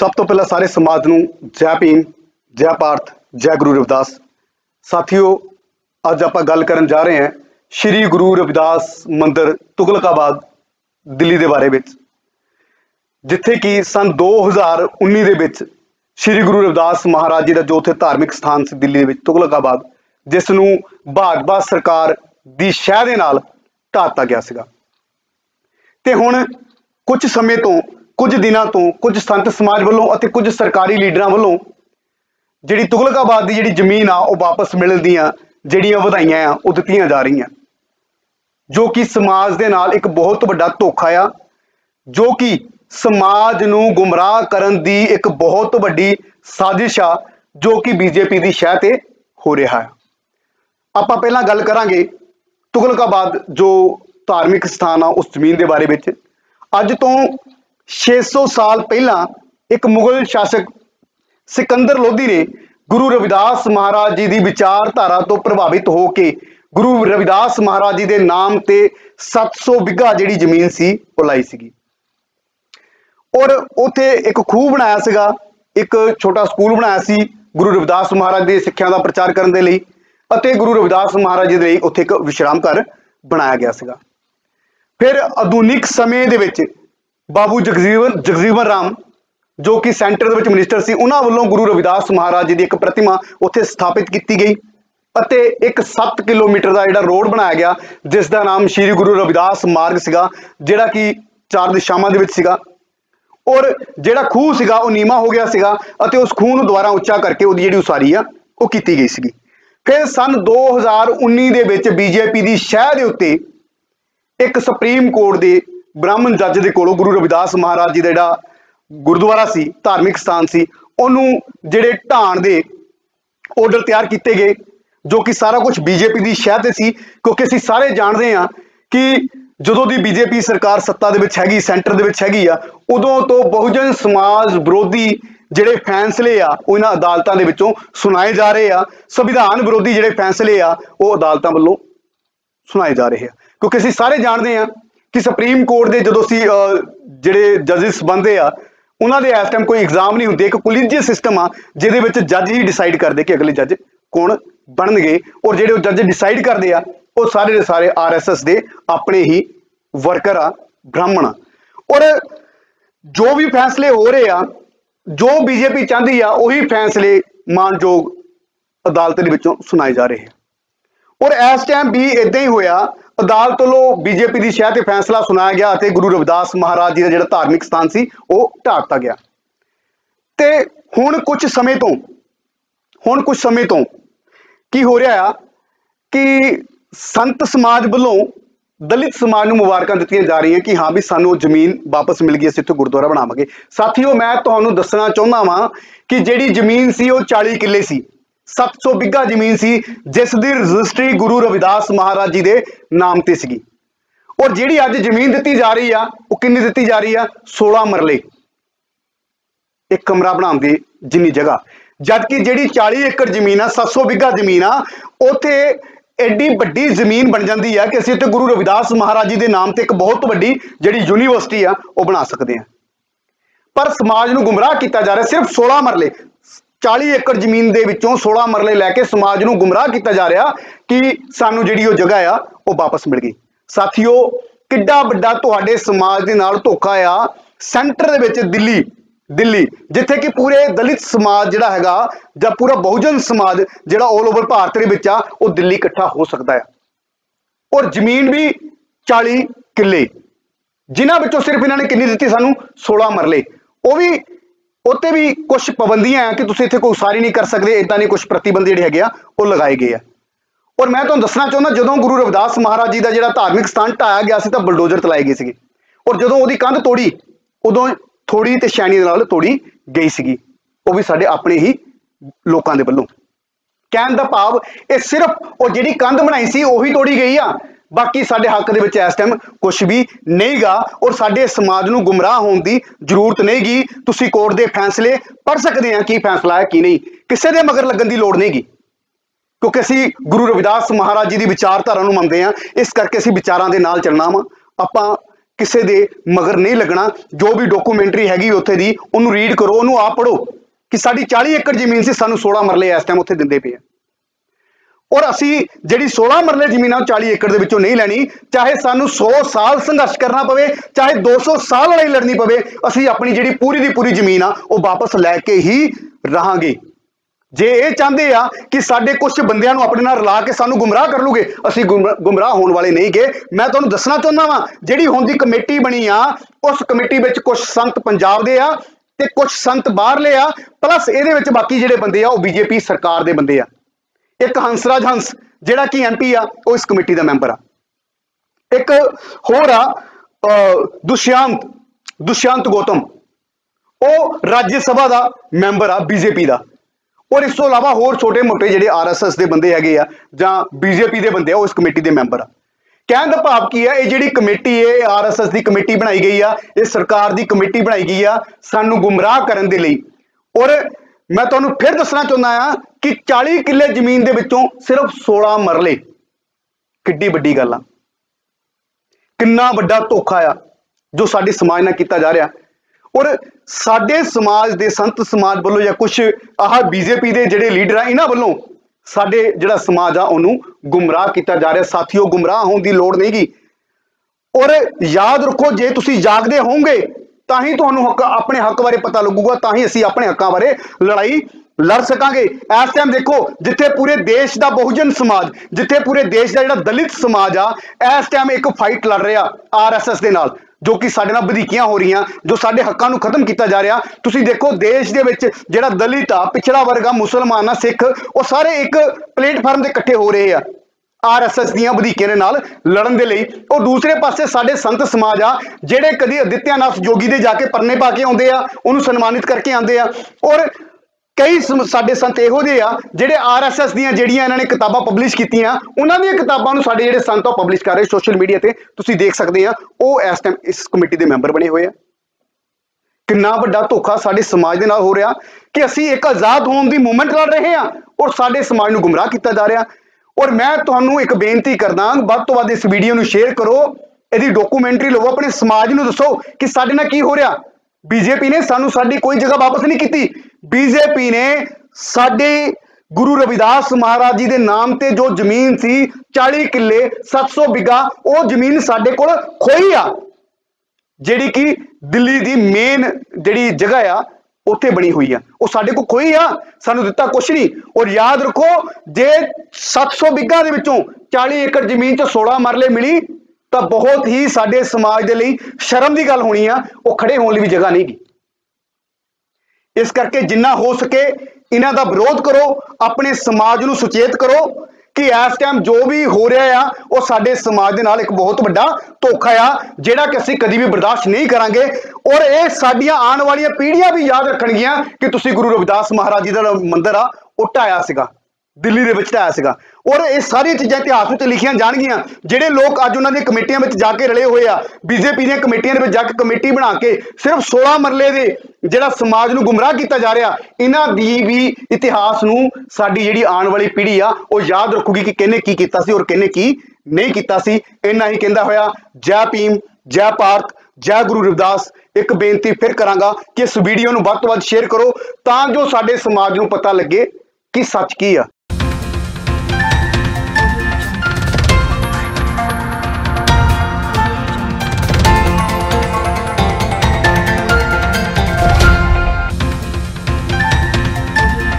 सब तो पहला सारे समाज नूं जय भीम, जय भारत, जय गुरु रविदास। साथियों, अज आप गल करन जा रहे हैं श्री गुरु रविदास मंदिर तुगलकाबाद दिल्ली के बारे में, जिथे कि सन 2019 दे विच श्री गुरु रविदास महाराज जी का जो उत्थे धार्मिक स्थान से दिल्ली में तुगलकाबाद, जिसनूं भाजपा सरकार की शह दे नाल ढा दिता गया सीगा। ते हुण कुछ समय तो, कुछ दिनों तो कुछ संत समाज वालों अते कुछ सरकारी लीडरां वालों जिहड़ी तुगलकाबाद की जिहड़ी जमीन आ वो वापस मिलण दीआं जिहड़ियां वधाइयां आ वो दित्तियां जा रही, जो कि समाज दे नाल एक बहुत वड्डा धोखा आ, जो कि समाज नूं गुमराह करन दी एक बहुत वड्डी साजिश आ, जो कि बीजेपी की शह ते हो रहा है। आपां पहलां गल करांगे तुगलकाबाद जो धार्मिक स्थान आ उस जमीन के बारे में। अज तो 600 साल पहला एक मुगल शासक सिकंदर लोधी ने गुरु रविदास महाराज जी की विचारधारा तो प्रभावित होकर गुरु रविदास महाराज जी के नाम ते 700 बिघा जिहड़ी जमीन सी वो लाई सीगी, और उत्थे एक खूह बनाया सीगा, एक छोटा स्कूल बनाया सी गुरु रविदास महाराज की सिक्ख्या का प्रचार करने के लिए, अते गुरु रविदास महाराज जी के उत्थे एक विश्राम घर बनाया गया सीगा। फिर आधुनिक समय दे विच बाबू जगजीवन राम जो कि सेंटर दे विच मिनिस्टर सी, उन्हां वल्लों गुरु रविदास महाराज जी की एक प्रतिमा उत्थे स्थापित की गई, अते एक 7 किलोमीटर का जिहड़ा रोड बनाया गया जिसका नाम श्री गुरु रविदास मार्ग सीगा, जिहड़ा कि 4 दिशावां दे विच सीगा। और जिहड़ा खूह सीगा वो नीमा हो गया सीगा, अते उस खूह नूं दुबारा उच्चा करके उहदी जिहड़ी उसारी आ वो कीती गई सीगी। फिर सन 2019 दे विच बीजेपी की शह दे उत्ते एक सुप्रीम कोर्ट के ब्राह्मण जज के कोलों गुरु रविदास महाराज जी का जिहड़ा गुरुद्वारा सी, धार्मिक स्थान सी, उन्होंने जिहड़े ढाण दे ऑर्डर तैयार किए गए, जो कि सारा कुछ बीजेपी की शह ते सी। क्योंकि असीं सारे जानते हैं कि जदों दी बीजेपी सरकार सत्ता दे विच हैगी, सेंटर दे विच हैगी आ, उदों तो बहुजन समाज विरोधी जिहड़े फैसले आ वो इन्हां अदालतां दे विचों सुनाए जा रहे आ, संविधान विरोधी जिहड़े फैसले आ वो अदालतां वल्लों सुनाए जा रहे हैं। क्योंकि असीं सारे जानते हैं कि सुप्रीम कोर्ट के जो जिहड़े जजिस बनते आ उन्हां दे इस टाइम कोई एग्जाम नहीं होंदे, एक कोलीजियस सिस्टम आ जिहदे विच जज ही डिसाइड करते कि अगले जज कौन बनणगे, और जिहड़े जज डिसाइड करते आ वो सारे के सारे RSS दे अपने ही वर्कर आ, ब्राह्मण आ। और जो भी फैसले हो रहे आ, जो बीजेपी चाहती आ वही फैसले मानयोग अदालत दे विचों सुनाए जा रहे हैं। और इस टाइम भी इदां ही होया, अदालत वालों बीजेपी की शह ते फैसला सुनाया गया ते गुरु रविदास महाराज जी का जिहड़ा धार्मिक स्थान सी वो ढा दिता गया। ते हुण कुछ समय तो की हो रहा कि संत समाज वालों दलित समाज को मुबारकां दित्तियां जा रही हैं कि हाँ भी सानू जमीन वापस मिल गई, असीं इत्थे गुरुद्वारा बनावांगे। साथियों, मैं तुहानूं दसना चाहुंदा वां कि जिहड़ी जमीन सी वो 40 किले सी, 700 बिघा जमीन सी, जिस दी रजिस्ट्री गुरु रविदास महाराज जी के नाम ते सीगी। और जिहड़ी अज जमीन दित्ती जा रही आ वो कितनी दित्ती जा रही आ? 16 मरले, एक कमरा बनाउण दी जिन्नी जगह, जबकि जिहड़ी 40 एकड़ जमीन आ, 700 बिघा जमीन आ, उत्थे एडी वड्डी जमीन बन जाती है कि असीं उत्थे गुरु रविदास महाराज जी के नाम ते एक बहुत वड्डी जिहड़ी यूनीवर्सिटी आ वो बना सकते हैं। पर समाज नूं गुमराह किया जा रहा, सिर्फ 16 मरले, 40 एकड़ जमीन के विचों 16 मरले लैके समाज नूं गुमराह किया जा रहा कि सानू जिहड़ी वो जगह आ वो वापस मिल गई। साथियों, किड्डा वड्डा तुहाडे समाज दे नाल धोखा आ। सेंटर दे विच दिल्ली जिथे कि पूरे दलित समाज जिहड़ा हैगा जां पूरा बहुजन समाज जिहड़ा ऑल ओवर भारत दे विच आ वो दिल्ली इकट्ठा हो सकता है। और जमीन भी 40 किले, जिन्हां विचों सिर्फ इन्हां ने कितनी दित्ती सानू? 16 मरले। वो भी उत्ते भी कुछ पाबंदियां हैं कि तुसीं इत्थे कोई उसारी नहीं कर सकते, इदां नहीं कुछ प्रतिबंध जिहड़े हैगे आ वो लगाए गए हैं। और मैं तुहानूं दसना चाहुंदा, जदों गुरु रविदास महाराज जी का जिहड़ा धार्मिक स्थान ढाया गया सी तां बुलडोजर चलाए गए सीगे, और जदों उहदी कंध तोड़ी उदों थोड़ी ते शैनी दे नाल तोड़ी गई सीगी, वो भी साडे अपने ही लोकां दे वल्लों। कहण दा भाव ये सिर्फ वो जिहड़ी कंध बनाई सी उही तोड़ी गई आ, बाकी साडे हक दे विच इस टाइम कुछ भी नहीं गा। और साडे समाज नूं गुमराह होण दी जरूरत नहीं गी। तुसीं कोर्ट दे फैसले पढ़ सकदे आ की फैसला है की नहीं, किसी दे मगर लगन की लोड़ नहीं गी, क्योंकि असीं गुरु रविदास महाराज जी की विचारधारा नूं मनदे आ, इस करके असीं विचारां दे नाल चलना वा। आपां ਕਿਸੇ ਦੇ ਮਗਰ ਨਹੀਂ ਲੱਗਣਾ। ਜੋ ਵੀ ਡਾਕੂਮੈਂਟਰੀ ਹੈਗੀ ਉੱਥੇ ਦੀ ਉਹਨੂੰ ਰੀਡ ਕਰੋ, ਉਹਨੂੰ ਆਪ ਪੜੋ ਕਿ ਸਾਡੀ 40 ਏਕੜ ਜ਼ਮੀਨ ਸੀ, ਸਾਨੂੰ 16 ਮਰਲੇ ਇਸ ਟਾਈਮ ਉੱਥੇ ਦਿੰਦੇ ਪਏ ਆ। ਔਰ ਅਸੀਂ ਜਿਹੜੀ 16 ਮਰਲੇ ਜ਼ਮੀਨ ਆ 40 ਏਕੜ ਦੇ ਵਿੱਚੋਂ ਨਹੀਂ ਲੈਣੀ, ਚਾਹੇ ਸਾਨੂੰ 100 ਸਾਲ ਸੰਘਰਸ਼ ਕਰਨਾ ਪਵੇ, ਚਾਹੇ 200 ਸਾਲ ਲੜਾਈ ਲੜਨੀ ਪਵੇ, ਅਸੀਂ ਆਪਣੀ ਜਿਹੜੀ ਪੂਰੀ ਦੀ ਪੂਰੀ ਜ਼ਮੀਨ ਆ ਉਹ ਵਾਪਸ ਲੈ ਕੇ ਹੀ ਰਹਾਂਗੇ। ਜੇ ਇਹ ਚਾਹੁੰਦੇ ਆ ਕਿ ਸਾਡੇ ਕੁਝ ਬੰਦਿਆਂ ਨੂੰ ਆਪਣੇ ਨਾਲ ਰਲਾ ਕੇ ਸਾਨੂੰ ਗੁੰਮਰਾਹ ਕਰ ਲੂਗੇ, ਅਸੀਂ ਗੁੰਮਰਾਹ ਹੋਣ ਵਾਲੇ ਨਹੀਂ ਗੇ। ਮੈਂ ਤੁਹਾਨੂੰ ਦੱਸਣਾ ਚਾਹੁੰਦਾ ਵਾਂ, ਜਿਹੜੀ ਹੁਣ ਦੀ ਕਮੇਟੀ ਬਣੀ ਆ ਉਸ ਕਮੇਟੀ ਵਿੱਚ ਕੁਝ ਸੰਤ ਪੰਜਾਬ ਦੇ ਆ ਤੇ ਕੁਝ ਸੰਤ ਬਾਹਰਲੇ ਆ, ਪਲੱਸ ਇਹਦੇ ਵਿੱਚ ਬਾਕੀ ਜਿਹੜੇ ਬੰਦੇ ਆ ਉਹ ਬੀਜੇਪੀ ਸਰਕਾਰ ਦੇ ਬੰਦੇ ਆ। ਇੱਕ ਹੰਸਰਾਜ ਹੰਸ ਜਿਹੜਾ ਕਿ ਐਮਪੀ ਆ ਉਹ ਇਸ ਕਮੇਟੀ ਦਾ ਮੈਂਬਰ ਆ। ਇੱਕ ਹੋਰ ਆ ਦੁਸ਼ਯੰਤ ਗੌਤਮ, ਉਹ ਰਾਜ ਸਭਾ ਦਾ ਮੈਂਬਰ ਆ ਬੀਜੇਪੀ ਦਾ। ਔਰ ਇਸ ਤੋਂ ਇਲਾਵਾ ਹੋਰ ਛੋਟੇ ਮੋਟੇ ਜਿਹੜੇ ਆਰਐਸਐਸ ਦੇ ਬੰਦੇ ਹੈਗੇ ਆ ਜਾਂ ਬੀਜੇਪੀ ਦੇ ਬੰਦੇ ਆ ਉਹ ਇਸ ਕਮੇਟੀ ਦੇ ਮੈਂਬਰ ਆ। ਕਹਿਣ ਦਾ ਭਾਵ ਕੀ ਹੈ, ਇਹ ਜਿਹੜੀ ਕਮੇਟੀ ਹੈ ਆਰਐਸਐਸ ਦੀ ਕਮੇਟੀ ਬਣਾਈ ਗਈ ਆ, ਇਹ ਸਰਕਾਰ ਦੀ ਕਮੇਟੀ ਬਣਾਈ ਗਈ ਆ ਸਾਨੂੰ ਗੁੰਮਰਾਹ ਕਰਨ ਦੇ ਲਈ। ਔਰ ਮੈਂ ਤੁਹਾਨੂੰ ਫਿਰ ਦੱਸਣਾ ਚਾਹੁੰਦਾ ਆ ਕਿ 40 ਕਿੱਲੇ ਜ਼ਮੀਨ ਦੇ ਵਿੱਚੋਂ ਸਿਰਫ 16 ਮਰਲੇ, ਕਿੱਡੀ ਵੱਡੀ ਗੱਲ ਆ, ਕਿੰਨਾ ਵੱਡਾ ਧੋਖਾ ਆ ਜੋ ਸਾਡੇ ਸਮਾਜ ਨਾਲ ਕੀਤਾ ਜਾ ਰਿਹਾ। ਔਰ ਸਾਡੇ ਸਮਾਜ ਦੇ ਸੰਤ ਸਮਾਜ ਵੱਲੋਂ ਜਾਂ ਕੁਝ ਆਹ ਬੀਜੇਪੀ ਦੇ ਜਿਹੜੇ ਲੀਡਰ ਆ ਇਹਨਾਂ ਵੱਲੋਂ ਸਾਡੇ ਜਿਹੜਾ ਸਮਾਜ ਆ ਉਹਨੂੰ ਗੁੰਮਰਾਹ ਕੀਤਾ ਜਾ ਰਿਹਾ। ਸਾਥੀਓ, ਗੁੰਮਰਾਹ ਹੋਣ ਦੀ ਲੋੜ ਨਹੀਂ ਗੀ। ਔਰ ਯਾਦ ਰੱਖੋ, ਜੇ ਤੁਸੀਂ ਜਾਗਦੇ ਹੋਵੋਗੇ ਤਾਂ ਹੀ ਤੁਹਾਨੂੰ ਆਪਣੇ ਹੱਕ ਬਾਰੇ ਪਤਾ ਲੱਗੂਗਾ, ਤਾਂ ਹੀ ਅਸੀਂ ਆਪਣੇ ਹੱਕਾਂ ਬਾਰੇ ਲੜਾਈ ਲੜ ਸਕਾਂਗੇ। ਇਸ ਟਾਈਮ ਦੇਖੋ, ਜਿੱਥੇ ਪੂਰੇ ਦੇਸ਼ ਦਾ ਬਹੁਜਨ ਸਮਾਜ, ਜਿੱਥੇ ਪੂਰੇ ਦੇਸ਼ ਦਾ ਜਿਹੜਾ ਦਲਿਤ ਸਮਾਜ ਆ ਇਸ ਟਾਈਮ ਇੱਕ ਫਾਈਟ ਲੜ ਰਿਹਾ ਆਰਐਸਐਸ ਦੇ ਨਾਲ, ਜੋ ਕਿ ਸਾਡੇ ਨਾਲ ਵਧੀਕੀਆਂ ਹੋ ਰਹੀਆਂ, ਜੋ ਸਾਡੇ ਹੱਕਾਂ ਨੂੰ ਖਤਮ ਕੀਤਾ ਜਾ ਰਿਹਾ। ਤੁਸੀਂ ਦੇਖੋ ਦੇਸ਼ ਦੇ ਵਿੱਚ ਜਿਹੜਾ ਦਲਿਤ ਆ, ਪਿਛੜਾ ਵਰਗ ਆ, ਮੁਸਲਮਾਨ ਆ, ਸਿੱਖ, ਉਹ ਸਾਰੇ ਇੱਕ ਪਲੇਟਫਾਰਮ ਤੇ ਇਕੱਠੇ ਹੋ ਰਹੇ ਆ ਆਰਐਸਐਸ ਦੀਆਂ ਵਧੀਕੀਆਂ ਦੇ ਨਾਲ ਲੜਨ ਦੇ ਲਈ। ਉਹ ਦੂਸਰੇ ਪਾਸੇ ਸਾਡੇ ਸੰਤ ਸਮਾਜ ਆ ਜਿਹੜੇ ਕਦੀ ਆਦਿੱਤਿਆਨਾਥ ਜੋਗੀ ਦੇ ਜਾ ਕੇ ਪਰਨੇ ਪਾ ਕੇ ਆਉਂਦੇ ਆ, ਉਹਨੂੰ ਸਨਮਾਨਿਤ ਕਰਕੇ ਆਉਂਦੇ ਆ। ਔਰ ਕਈ ਸਾਡੇ ਸੰਤ ਇਹੋ ਜਿਹੇ ਆ ਜਿਹੜੇ ਆਰਐਸਐਸ ਦੀਆਂ ਜਿਹੜੀਆਂ ਇਹਨਾਂ ਨੇ ਕਿਤਾਬਾਂ ਪਬਲਿਸ਼ ਕੀਤੀਆਂ, ਉਹਨਾਂ ਦੀਆਂ ਕਿਤਾਬਾਂ ਨੂੰ ਸਾਡੇ ਜਿਹੜੇ ਸੰਤ ਆ ਉਹ ਪਬਲਿਸ਼ ਕਰ ਰਹੇ ਸੋਸ਼ਲ ਮੀਡੀਆ ਤੇ, ਤੁਸੀਂ ਦੇਖ ਸਕਦੇ ਆ। ਉਹ ਇਸ ਟਾਈਮ ਇਸ ਕਮੇਟੀ ਦੇ ਮੈਂਬਰ ਬਣੇ ਹੋਏ ਆ। ਕਿੰਨਾ ਵੱਡਾ ਧੋਖਾ ਸਾਡੇ ਸਮਾਜ ਦੇ ਨਾਲ ਹੋ ਰਿਹਾ ਕਿ ਅਸੀਂ ਇੱਕ ਆਜ਼ਾਦ ਹੋਣ ਦੀ ਮੂਵਮੈਂਟ ਲੜ ਰਹੇ ਹਾਂ ਔਰ ਸਾਡੇ ਸਮਾਜ ਨੂੰ ਗੁੰਮਰਾਹ ਕੀਤਾ ਜਾ ਰਿਹਾ। ਔਰ ਮੈਂ ਤੁਹਾਨੂੰ ਇੱਕ ਬੇਨਤੀ ਕਰਦਾ, ਵੱਧ ਤੋਂ ਵੱਧ ਇਸ ਵੀਡੀਓ ਨੂੰ ਸ਼ੇਅਰ ਕਰੋ, ਇਹਦੀ ਡਾਕੂਮੈਂਟਰੀ ਲਵੋ, ਆਪਣੇ ਸਮਾਜ ਨੂੰ ਦੱਸੋ ਕਿ ਸਾਡੇ ਨਾਲ ਕੀ ਹੋ ਰਿਹਾ। ਬੀਜੇਪੀ ਨੇ ਸਾਨੂੰ ਸਾਡੀ ਕੋਈ ਜਗ੍ਹਾ ਵਾਪਸ ਨਹੀਂ ਕੀਤੀ। ਬੀਜੇਪੀ ਨੇ ਸਾਡੇ ਗੁਰੂ ਰਵਿਦਾਸ ਮਹਾਰਾਜ ਜੀ ਦੇ ਨਾਮ ਤੇ ਜੋ ਜ਼ਮੀਨ ਸੀ 40 ਕਿੱਲੇ 700 ਬਿਗਾ, ਉਹ ਜ਼ਮੀਨ ਸਾਡੇ ਕੋਲ ਖੋਈ ਆ, ਜਿਹੜੀ ਕਿ ਦਿੱਲੀ ਦੀ ਮੇਨ ਜਿਹੜੀ ਜਗ੍ਹਾ ਆ ਉੱਥੇ ਬਣੀ ਹੋਈ ਆ, ਉਹ ਸਾਡੇ ਕੋਲ ਖੋਈ ਆ, ਸਾਨੂੰ ਦਿੱਤਾ ਕੁਛ ਨਹੀਂ। ਔਰ ਯਾਦ ਰੱਖੋ, ਜੇ 700 ਬਿਗਾ ਦੇ ਵਿੱਚੋਂ 40 ਏਕੜ ਜ਼ਮੀਨ 'ਚ 16 ਮਰਲੇ ਮਿਲੀ ਤਾਂ ਬਹੁਤ ਹੀ ਸਾਡੇ ਸਮਾਜ ਦੇ ਲਈ ਸ਼ਰਮ ਦੀ ਗੱਲ ਹੋਣੀ ਆ, ਉਹ ਖੜੇ ਹੋਣ ਲਈ ਵੀ ਜਗ੍ਹਾ ਨਹੀਂ ਗੀ। ਇਸ ਕਰਕੇ ਜਿੰਨਾ ਹੋ ਸਕੇ ਇਹਨਾਂ ਦਾ ਵਿਰੋਧ ਕਰੋ, ਆਪਣੇ ਸਮਾਜ ਨੂੰ ਸੁਚੇਤ ਕਰੋ ਕਿ ਇਸ ਟਾਈਮ ਜੋ ਵੀ ਹੋ ਰਿਹਾ ਆ ਉਹ ਸਾਡੇ ਸਮਾਜ ਦੇ ਨਾਲ ਇੱਕ ਬਹੁਤ ਵੱਡਾ ਧੋਖਾ ਆ, ਜਿਹੜਾ ਕਿ ਅਸੀਂ ਕਦੀ ਵੀ ਬਰਦਾਸ਼ਤ ਨਹੀਂ ਕਰਾਂਗੇ। ਔਰ ਇਹ ਸਾਡੀਆਂ ਆਉਣ ਵਾਲੀਆਂ ਪੀੜ੍ਹੀਆਂ ਵੀ ਯਾਦ ਰੱਖਣਗੀਆਂ ਕਿ ਤੁਸੀਂ ਗੁਰੂ ਰਵਿਦਾਸ ਮਹਾਰਾਜ ਜੀ ਦਾ ਮੰਦਿਰ ਆ ਉਹ ਢਾਇਆ ਸੀਗਾ, ਦਿੱਲੀ ਦੇ ਵਿੱਚ ਢਾਇਆ ਸੀਗਾ। ਔਰ ਇਹ ਸਾਰੀਆਂ ਚੀਜ਼ਾਂ ਇਤਿਹਾਸ ਵਿੱਚ ਲਿਖੀਆਂ ਜਾਣਗੀਆਂ। ਜਿਹੜੇ ਲੋਕ ਅੱਜ ਉਹਨਾਂ ਦੀਆਂ ਕਮੇਟੀਆਂ ਵਿੱਚ ਜਾ ਕੇ ਰਲੇ ਹੋਏ ਆ, ਬੀਜੇਪੀ ਦੀਆਂ ਕਮੇਟੀਆਂ ਦੇ ਵਿੱਚ ਜਾ ਕੇ ਕਮੇਟੀ ਬਣਾ ਕੇ ਸਿਰਫ 16 ਮਰਲੇ ਦੇ ਜਿਹੜਾ ਸਮਾਜ ਨੂੰ ਗੁੰਮਰਾਹ ਕੀਤਾ ਜਾ ਰਿਹਾ, ਇਹਨਾਂ ਦੀ ਵੀ ਇਤਿਹਾਸ ਨੂੰ ਸਾਡੀ ਜਿਹੜੀ ਆਉਣ ਵਾਲੀ ਪੀੜ੍ਹੀ ਆ ਉਹ ਯਾਦ ਰੱਖੂਗੀ ਕਿ ਕਿਹਨੇ ਕੀ ਕੀਤਾ ਸੀ ਔਰ ਕਿਹਨੇ ਕੀ ਨਹੀਂ ਕੀਤਾ ਸੀ। ਇੰਨਾ ਹੀ ਕਹਿੰਦਾ ਹੋਇਆ ਜੈ ਭੀਮ, ਜੈ ਭਾਰਤ, ਜੈ ਗੁਰੂ ਰਵਿਦਾਸ। ਇੱਕ ਬੇਨਤੀ ਫਿਰ ਕਰਾਂਗਾ ਕਿ ਇਸ ਵੀਡੀਓ ਨੂੰ ਵੱਧ ਤੋਂ ਵੱਧ ਸ਼ੇਅਰ ਕਰੋ ਤਾਂ ਜੋ ਸਾਡੇ ਸਮਾਜ ਨੂੰ ਪਤਾ ਲੱਗੇ ਕਿ ਸੱਚ ਕੀ ਆ।